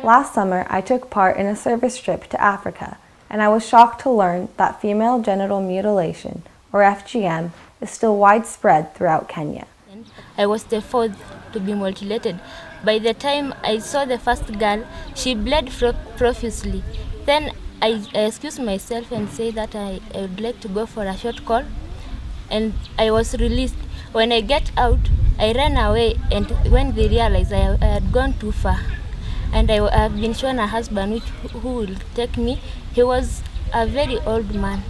Last summer, I took part in a service trip to Africa, and I was shocked to learn that female genital mutilation, or FGM, is still widespread throughout Kenya. I was the fourth to be mutilated. By the time I saw the first girl, she bled profusely. Then I excused myself and said that I would like to go for a short call, and I was released. When I get out, I ran away, and when they realized I had gone too far, and I have been shown a husband who will take me. He was a very old man.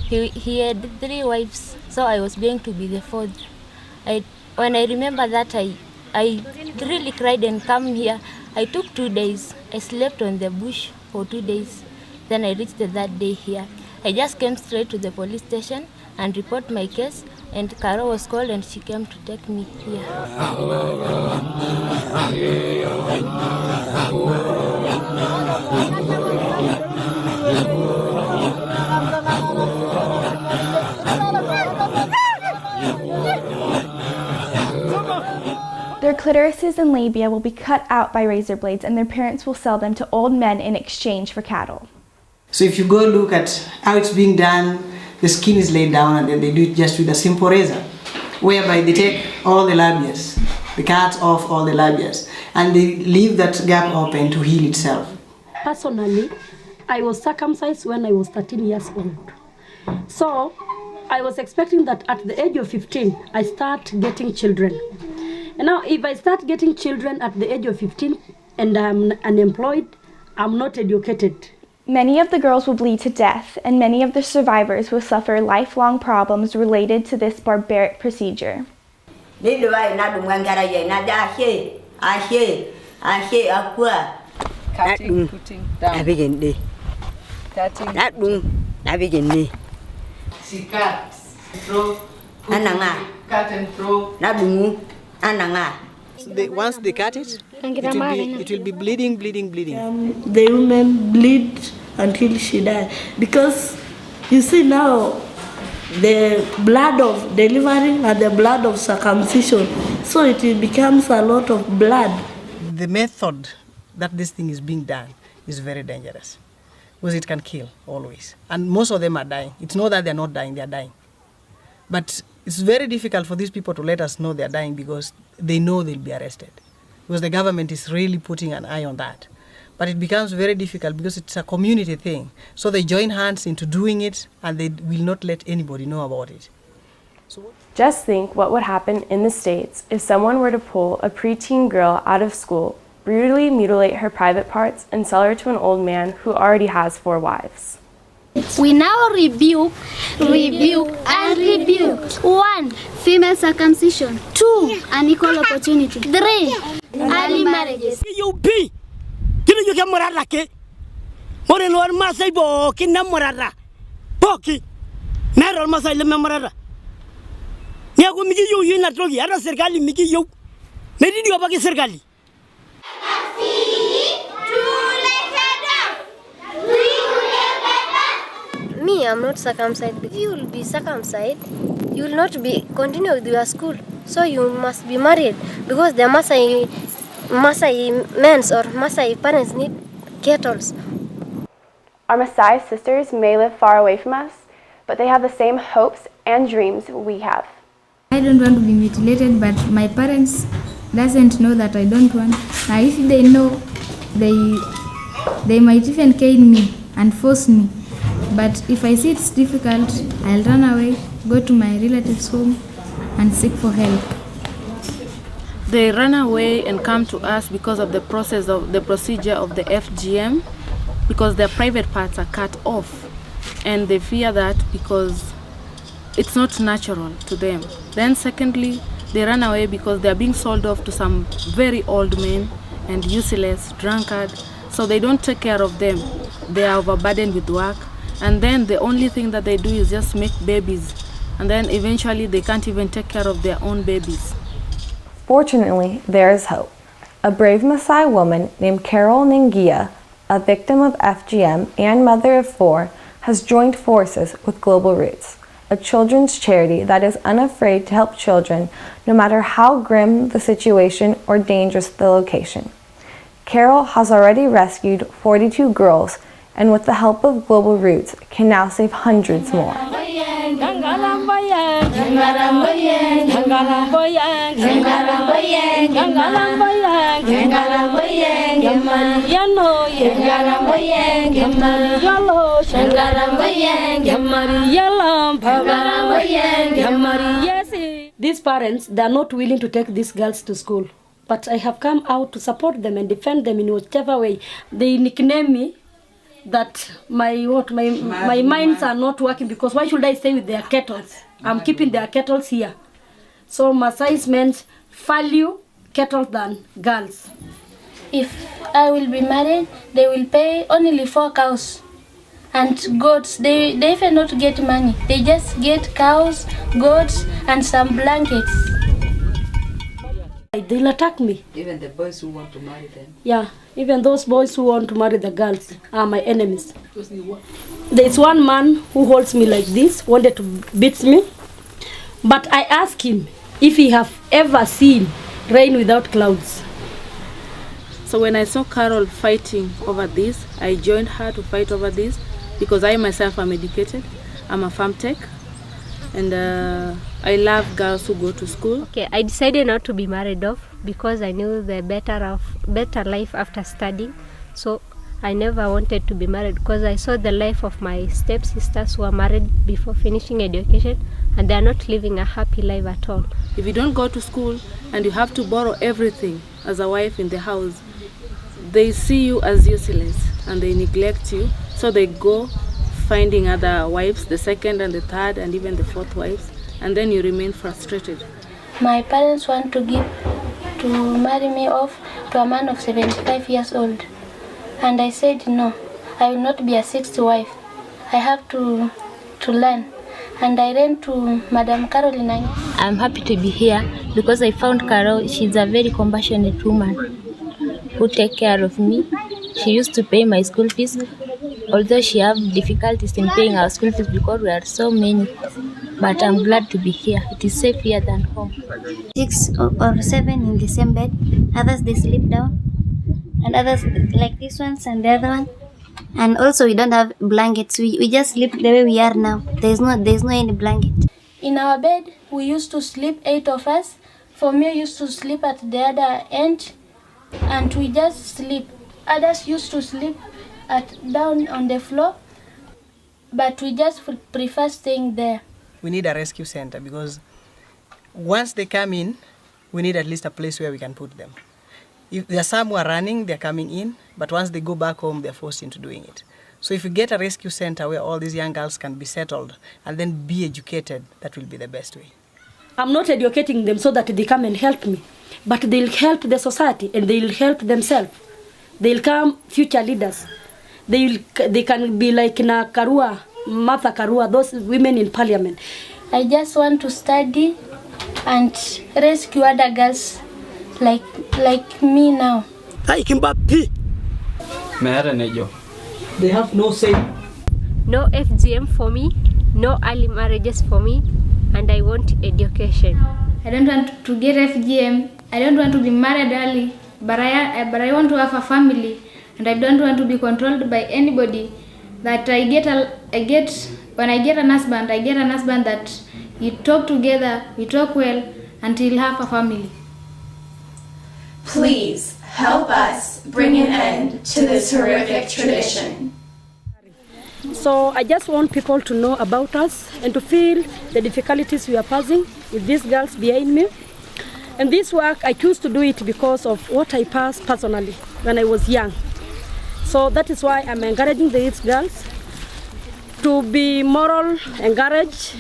He had 3 wives, so I was going to be the fourth. When I remember that, I really cried and come here. I took 2 days. I slept on the bush for 2 days. Then I reached the third day here. I just came straight to the police station and report my case, and Karo was called and she came to take me here. Their clitorises and labia will be cut out by razor blades, and their parents will sell them to old men in exchange for cattle. So if you go look at how it's being done, the skin is laid down and then they do it just with a simple razor, whereby they take all the labias, they cut off all the labias, and they leave that gap open to heal itself. Personally, I was circumcised when I was 13 years old. So I was expecting that at the age of 15, I start getting children. And now if I start getting children at the age of 15 and I'm unemployed, I'm not educated. Many of the girls will bleed to death, and many of the survivors will suffer lifelong problems related to this barbaric procedure. Cutting, putting down. She cuts, throw, cut and throw. So once they cut it, it will be bleeding. The women bleed until she dies. Because you see now, the blood of delivery and the blood of circumcision, so it becomes a lot of blood. The method that this thing is being done is very dangerous because it can kill always. And most of them are dying. It's not that they're not dying, they're dying. But it's very difficult for these people to let us know they're dying because they know they'll be arrested. Because the government is really putting an eye on that. But it becomes very difficult because it's a community thing. So they join hands into doing it and they will not let anybody know about it. Just think what would happen in the States if someone were to pull a preteen girl out of school, brutally mutilate her private parts, and sell her to an old man who already has 4 wives. We now rebuke, and rebuke. 1. Female circumcision. 2. Unequal opportunity. 3. Early marriages. Kini yuke morara ke more no Maasai bo kinna morara poki mero Maasai le morara nya ko migi yu ina trogi ara serikali migi yu medi dio bagi serikali. Me, I'm not circumcised. If you will be circumcised, you will not be continue with your school. So you must be married because the Maasai men or Maasai parents need kettles. Our Maasai sisters may live far away from us, but they have the same hopes and dreams we have. I don't want to be mutilated, but my parents doesn't know that I don't want. Now if they know, they might even cane me and force me. But if I see it's difficult, I'll run away, go to my relatives' home and seek for help. They run away and come to us because of the procedure of the FGM, because their private parts are cut off, and they fear that because it's not natural to them. Then secondly, they run away because they are being sold off to some very old men and useless, drunkard, so they don't take care of them. They are overburdened with work, and then the only thing that they do is just make babies, and then eventually they can't even take care of their own babies. Fortunately, there is hope. A brave Maasai woman named Carol Ningia, a victim of FGM and mother of 4, has joined forces with Global Roots, a children's charity that is unafraid to help children no matter how grim the situation or dangerous the location. Carol has already rescued 42 girls and with the help of Global Roots can now save hundreds more. These parents, they are not willing to take these girls to school. But I have come out to support them and defend them in whichever way. They nickname me that my minds are not working, because why should I stay with their kettles? I'm keeping their kettles here. So Maasai men value kettles than girls. If I will be married, they will pay only 4 cows and goats. They even not get money. They just get cows, goats, and some blankets. They'll attack me. Even the boys who want to marry them. Yeah, even those boys who want to marry the girls are my enemies. There's one man who holds me like this, wanted to beat me. But I asked him if he have ever seen rain without clouds. So when I saw Carol fighting over this, I joined her to fight over this because I myself am educated. I'm a farm tech. And I love girls who go to school. Okay, I decided not to be married off because I knew the better life after studying. So I never wanted to be married because I saw the life of my stepsisters who are married before finishing education and they are not living a happy life at all. If you don't go to school and you have to borrow everything as a wife in the house, they see you as useless and they neglect you. So they go finding other wives, the second and the third and even the fourth wives, and then you remain frustrated. My parents want to marry me off to a man of 75 years old. And I said no, I will not be a sixth wife. I have to learn. And I ran to Madam Caroline. I'm happy to be here because I found Carol. She's a very compassionate woman who take care of me. She used to pay my school fees, although she have difficulties in paying our school fees because we are so many. But I'm glad to be here. It is safe here than home. 6 or 7 in the same bed. Others they sleep down, and others like this ones and the other one. And also we don't have blankets. We just sleep the way we are now. There's no any blanket. In our bed, we used to sleep 8 of us. For me, used to sleep at the other end, and we just sleep. Others used to sleep down on the floor, but we just prefer staying there. We need a rescue center because once they come in, we need at least a place where we can put them. If there are some who are running, they're coming in, but once they go back home, they're forced into doing it. So if we get a rescue center where all these young girls can be settled and then be educated, that will be the best way. I'm not educating them so that they come and help me, but they'll help the society and they'll help themselves. They'll come future leaders. They can be like Karua, Martha Karua, those women in parliament. I just want to study and rescue other girls like me now. They have no say. No FGM for me, no early marriages for me, and I want education. I don't want to get FGM. I don't want to be married early, but I want to have a family, and I don't want to be controlled by anybody. That when I get an husband, I get an husband that you talk together, we talk well, until have a family. Please help us bring an end to this horrific tradition. So I just want people to know about us and to feel the difficulties we are passing with these girls behind me. And this work, I choose to do it because of what I passed personally when I was young. So that is why I'm encouraging these girls to be moral, encouraged,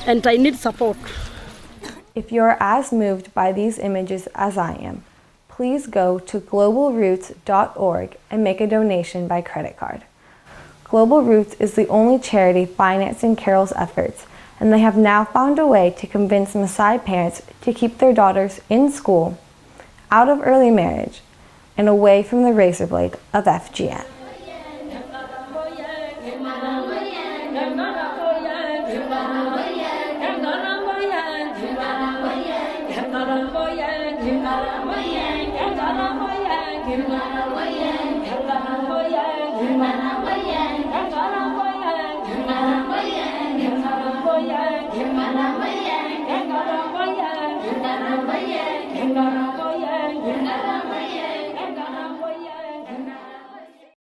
and I need support. If you're as moved by these images as I am, please go to globalroots.org and make a donation by credit card. Global Roots is the only charity financing Carol's efforts, and they have now found a way to convince Maasai parents to keep their daughters in school, out of early marriage, and away from the razor blade of FGM. Kim